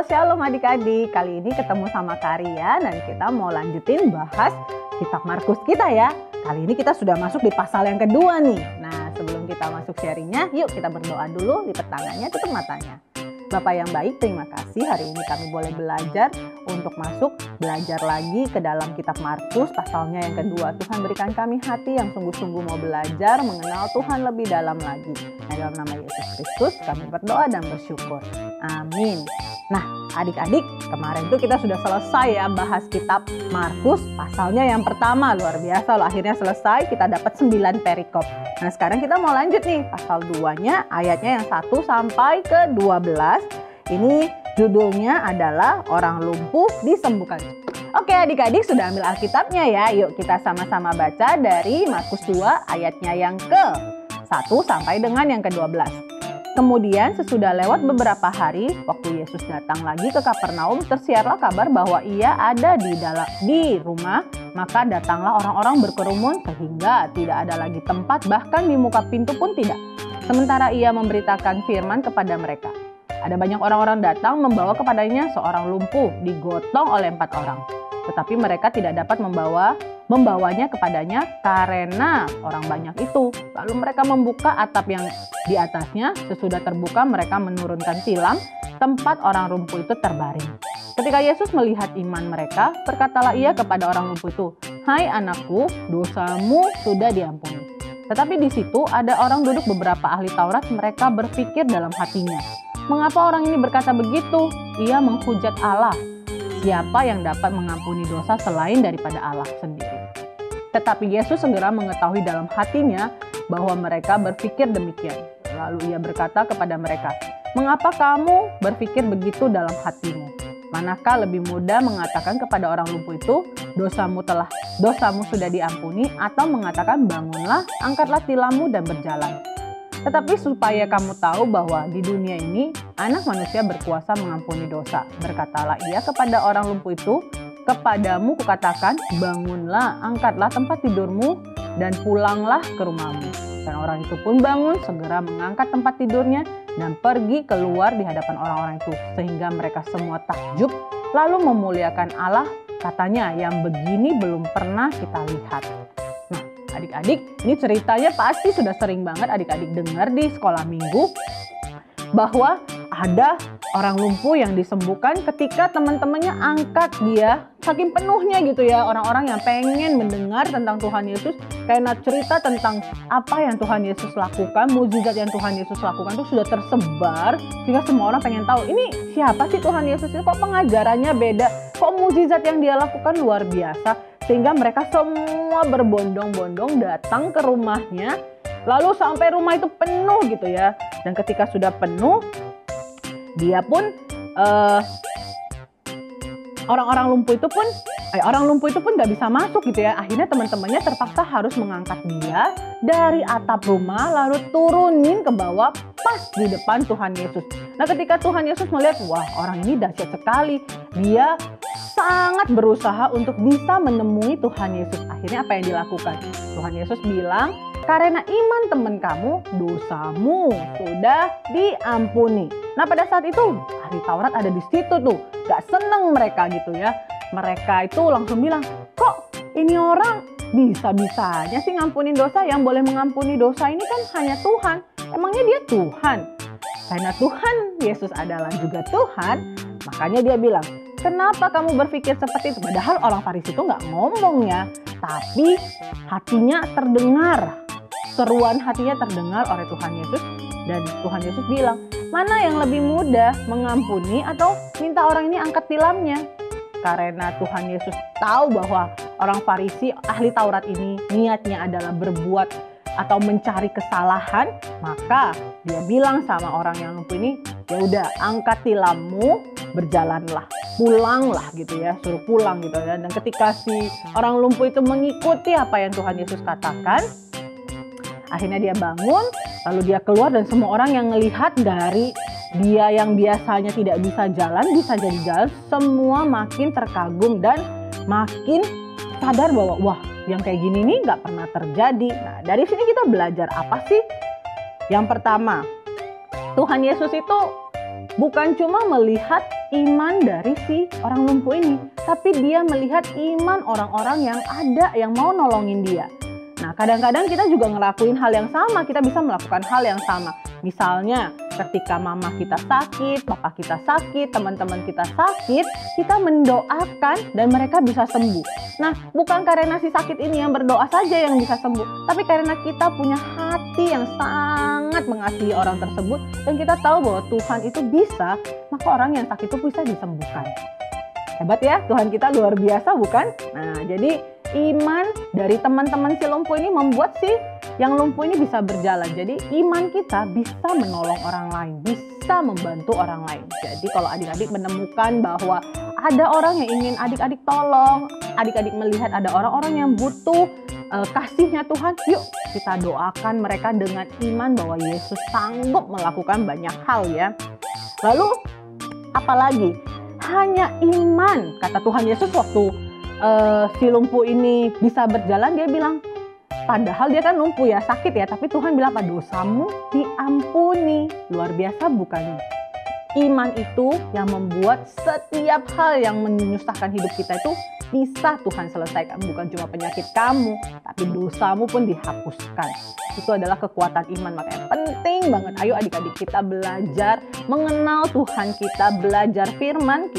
Shalom adik-adik, kali ini ketemu sama Karya dan kita mau lanjutin bahas kitab Markus kita ya. Kali ini kita sudah masuk di pasal yang kedua nih. Nah, sebelum kita masuk sharingnya, yuk kita berdoa dulu, lipat tangannya, tutup matanya. Bapak yang baik, terima kasih hari ini kami boleh belajar untuk belajar lagi ke dalam kitab Markus pasalnya yang kedua. Tuhan berikan kami hati yang sungguh-sungguh mau belajar mengenal Tuhan lebih dalam lagi. Nah, dalam nama Yesus Kristus kami berdoa dan bersyukur. Amin. Nah, adik-adik, kemarin tuh kita sudah selesai ya bahas kitab Markus pasalnya yang pertama. Luar biasa loh, akhirnya selesai, kita dapat 9 perikop. Nah, sekarang kita mau lanjut nih pasal 2-nya, ayatnya yang 1 sampai ke 12. Ini judulnya adalah orang lumpuh disembuhkan. Oke adik-adik, sudah ambil Alkitabnya ya. Yuk kita sama-sama baca dari Markus 2 ayatnya yang ke 1 sampai dengan yang ke-12. Kemudian sesudah lewat beberapa hari, waktu Yesus datang lagi ke Kapernaum, tersiarlah kabar bahwa ia ada di rumah. Maka datanglah orang-orang berkerumun sehingga tidak ada lagi tempat, bahkan di muka pintu pun tidak. Sementara ia memberitakan firman kepada mereka. Ada banyak orang-orang datang membawa kepadanya seorang lumpuh digotong oleh 4 orang. Tetapi mereka tidak dapat membawanya kepadanya karena orang banyak itu. Lalu mereka membuka atap yang di atasnya. Sesudah terbuka mereka menurunkan tilam tempat orang lumpuh itu terbaring. Ketika Yesus melihat iman mereka, berkatalah ia kepada orang lumpuh itu, "Hai anakku, dosamu sudah diampuni." Tetapi di situ ada orang duduk beberapa ahli Taurat. Mereka berpikir dalam hatinya, "Mengapa orang ini berkata begitu? Ia menghujat Allah. Siapa yang dapat mengampuni dosa selain daripada Allah sendiri?" Tetapi Yesus segera mengetahui dalam hatinya bahwa mereka berpikir demikian. Lalu ia berkata kepada mereka, "Mengapa kamu berpikir begitu dalam hatimu? Manakah lebih mudah mengatakan kepada orang lumpuh itu, dosamu sudah diampuni, atau mengatakan, bangunlah, angkatlah tilammu dan berjalan? Tetapi supaya kamu tahu bahwa di dunia ini Anak Manusia berkuasa mengampuni dosa, berkatalah ia kepada orang lumpuh itu, kepadamu kukatakan, bangunlah, angkatlah tempat tidurmu dan pulanglah ke rumahmu." Dan orang itu pun bangun, segera mengangkat tempat tidurnya dan pergi keluar di hadapan orang-orang itu, sehingga mereka semua takjub lalu memuliakan Allah, katanya, "Yang begini belum pernah kita lihat." Nah, adik-adik, ini ceritanya pasti sudah sering banget adik-adik dengar di sekolah minggu bahwa ada orang lumpuh yang disembuhkan ketika teman-temannya angkat dia, saking penuhnya gitu ya, orang-orang yang pengen mendengar tentang Tuhan Yesus, karena cerita tentang apa yang Tuhan Yesus lakukan, mukjizat yang Tuhan Yesus lakukan itu sudah tersebar sehingga semua orang pengen tahu, ini siapa sih Tuhan Yesus itu, kok pengajarannya beda, kok mukjizat yang dia lakukan luar biasa, sehingga mereka semua berbondong-bondong datang ke rumahnya. Lalu sampai rumah itu penuh gitu ya. Dan ketika sudah penuh, dia pun orang lumpuh itu pun nggak bisa masuk gitu ya. Akhirnya teman-temannya terpaksa harus mengangkat dia dari atap rumah lalu turunin ke bawah pas di depan Tuhan Yesus. Nah, ketika Tuhan Yesus melihat, wah, orang ini dahsyat sekali. Dia sangat berusaha untuk bisa menemui Tuhan Yesus. Akhirnya apa yang dilakukan? Tuhan Yesus bilang, "Karena iman teman kamu, dosamu sudah diampuni." Nah, pada saat itu ahli Taurat ada di situ tuh, gak seneng mereka gitu ya. Mereka itu langsung bilang, "Kok ini orang bisa-bisanya sih ngampunin dosa? Yang boleh mengampuni dosa ini kan hanya Tuhan. Emangnya dia Tuhan?" Karena Tuhan Yesus adalah juga Tuhan, makanya dia bilang, "Kenapa kamu berpikir seperti itu?" Padahal orang Farisi itu gak ngomong ya, tapi hatinya terdengar. Seruan hatinya terdengar oleh Tuhan Yesus, dan Tuhan Yesus bilang, "Mana yang lebih mudah, mengampuni atau minta orang ini angkat tilamnya?" Karena Tuhan Yesus tahu bahwa orang Farisi, ahli Taurat ini niatnya adalah berbuat atau mencari kesalahan, maka dia bilang sama orang yang lumpuh ini, "Ya udah, angkat tilammu, berjalanlah, pulanglah," gitu ya, suruh pulang gitu ya. Dan ketika si orang lumpuh itu mengikuti apa yang Tuhan Yesus katakan, akhirnya dia bangun, lalu dia keluar, dan semua orang yang melihat dari dia yang biasanya tidak bisa jalan, bisa jadi jalan, semua makin terkagum dan makin sadar bahwa wah, yang kayak gini nih gak pernah terjadi. Nah, dari sini kita belajar apa sih? Yang pertama, Tuhan Yesus itu bukan cuma melihat iman dari si orang lumpuh ini, tapi dia melihat iman orang-orang yang ada yang mau nolongin dia. Nah, kadang-kadang kita juga ngelakuin hal yang sama, kita bisa melakukan hal yang sama. Misalnya, ketika mama kita sakit, papa kita sakit, teman-teman kita sakit, kita mendoakan dan mereka bisa sembuh. Nah, bukan karena si sakit ini yang berdoa saja yang bisa sembuh, tapi karena kita punya hati yang sangat mengasihi orang tersebut dan kita tahu bahwa Tuhan itu bisa, maka orang yang sakit itu bisa disembuhkan. Hebat ya, Tuhan kita luar biasa bukan? Nah, jadi iman dari teman-teman si lumpuh ini membuat si yang lumpuh ini bisa berjalan. Jadi iman kita bisa menolong orang lain, bisa membantu orang lain. Jadi kalau adik-adik menemukan bahwa ada orang yang ingin adik-adik tolong, adik-adik melihat ada orang-orang yang butuh kasihnya Tuhan, yuk kita doakan mereka dengan iman bahwa Yesus sanggup melakukan banyak hal ya. Lalu apalagi? Hanya iman, kata Tuhan Yesus waktu si lumpuh ini bisa berjalan, dia bilang, padahal dia kan lumpuh ya, sakit ya, tapi Tuhan bilang apa? Dosamu diampuni. Luar biasa bukan? Iman itu yang membuat setiap hal yang menyusahkan hidup kita itu bisa Tuhan selesaikan. Bukan cuma penyakit kamu, tapi dosamu pun dihapuskan. Itu adalah kekuatan iman. Makanya penting banget, ayo adik-adik kita belajar mengenal Tuhan kita, belajar firman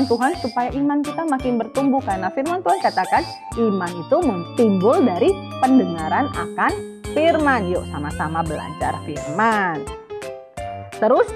Tuhan supaya iman kita makin bertumbuh. Karena firman Tuhan katakan iman itu timbul dari pendengaran akan firman. Yuk sama-sama belajar firman. Terus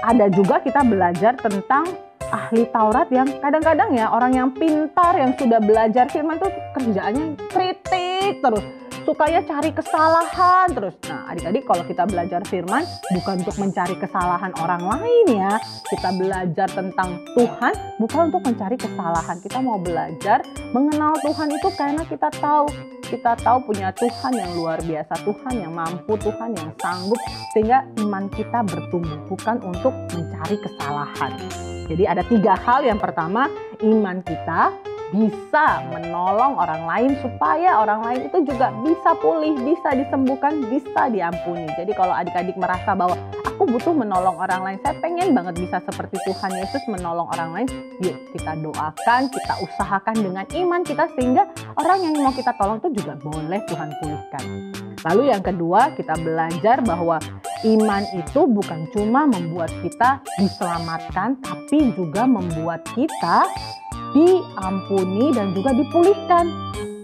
ada juga kita belajar tentang ahli Taurat yang kadang-kadang ya orang yang pintar yang sudah belajar firman itu kerjaannya kritik terus, sukanya cari kesalahan terus. Nah, adik-adik kalau kita belajar firman bukan untuk mencari kesalahan orang lain ya. Kita belajar tentang Tuhan bukan untuk mencari kesalahan. Kita mau belajar mengenal Tuhan itu karena kita tahu punya Tuhan yang luar biasa, Tuhan yang mampu, Tuhan yang sanggup, sehingga iman kita bertumbuh bukan untuk mencari kesalahan. Jadi ada 3 hal. Yang pertama, iman kita bisa menolong orang lain supaya orang lain itu juga bisa pulih, bisa disembuhkan, bisa diampuni. Jadi kalau adik-adik merasa bahwa aku butuh menolong orang lain, saya pengen banget bisa seperti Tuhan Yesus menolong orang lain, yuk kita doakan, kita usahakan dengan iman kita sehingga orang yang mau kita tolong itu juga boleh Tuhan pulihkan. Lalu yang kedua, kita belajar bahwa iman itu bukan cuma membuat kita diselamatkan, tapi juga membuat kita diampuni dan juga dipulihkan.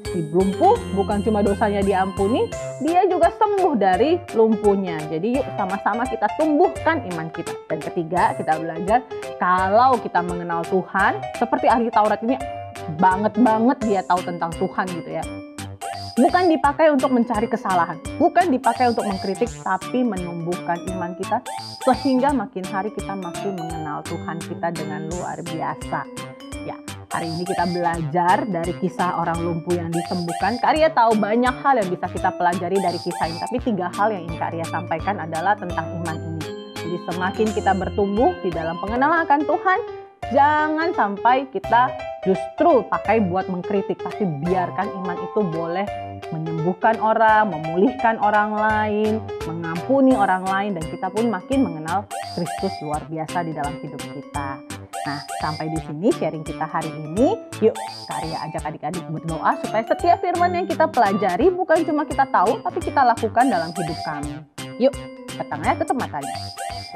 Si lumpuh bukan cuma dosanya diampuni, dia juga sembuh dari lumpuhnya. Jadi yuk sama-sama kita tumbuhkan iman kita. Dan ketiga, kita belajar kalau kita mengenal Tuhan, seperti ahli Taurat ini banget dia tahu tentang Tuhan gitu ya. Bukan dipakai untuk mencari kesalahan, bukan dipakai untuk mengkritik, tapi menumbuhkan iman kita sehingga makin hari kita makin mengenal Tuhan kita dengan luar biasa. Ya, hari ini kita belajar dari kisah orang lumpuh yang disembuhkan. Karya tahu banyak hal yang bisa kita pelajari dari kisah ini, tapi 3 hal yang ingin Karya sampaikan adalah tentang iman ini. Jadi semakin kita bertumbuh di dalam pengenalan akan Tuhan, jangan sampai kita justru pakai buat mengkritik, tapi biarkan iman itu boleh menyembuhkan orang, memulihkan orang lain, mengampuni orang lain, dan kita pun makin mengenal Kristus luar biasa di dalam hidup kita. Nah, sampai di sini sharing kita hari ini. Yuk, Karya ajak adik-adik berdoa supaya setiap firman yang kita pelajari bukan cuma kita tahu, tapi kita lakukan dalam hidup kami. Yuk, petangnya tutup matanya.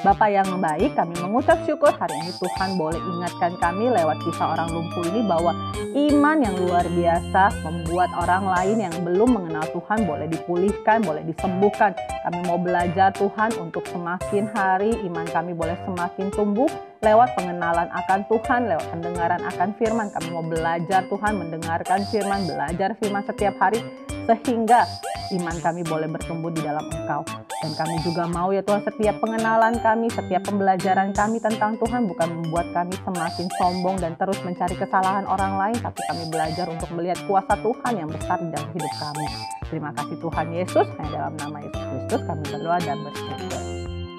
Bapa yang baik, kami mengucap syukur hari ini Tuhan boleh ingatkan kami lewat kisah orang lumpuh ini bahwa iman yang luar biasa membuat orang lain yang belum mengenal Tuhan boleh dipulihkan, boleh disembuhkan. Kami mau belajar Tuhan untuk semakin hari iman kami boleh semakin tumbuh lewat pengenalan akan Tuhan, lewat pendengaran akan firman. Kami mau belajar Tuhan, mendengarkan firman, belajar firman setiap hari sehingga iman kami boleh bertumbuh di dalam Engkau. Dan kami juga mau ya Tuhan, setiap pengenalan kami, setiap pembelajaran kami tentang Tuhan bukan membuat kami semakin sombong dan terus mencari kesalahan orang lain, tapi kami belajar untuk melihat kuasa Tuhan yang besar di dalam hidup kami. Terima kasih Tuhan Yesus, hanya dalam nama Yesus Kristus kami berdoa dan bersyukur.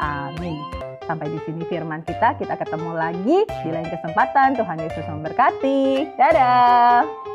Amin. Sampai di sini firman kita ketemu lagi di lain kesempatan. Tuhan Yesus memberkati. Dadah.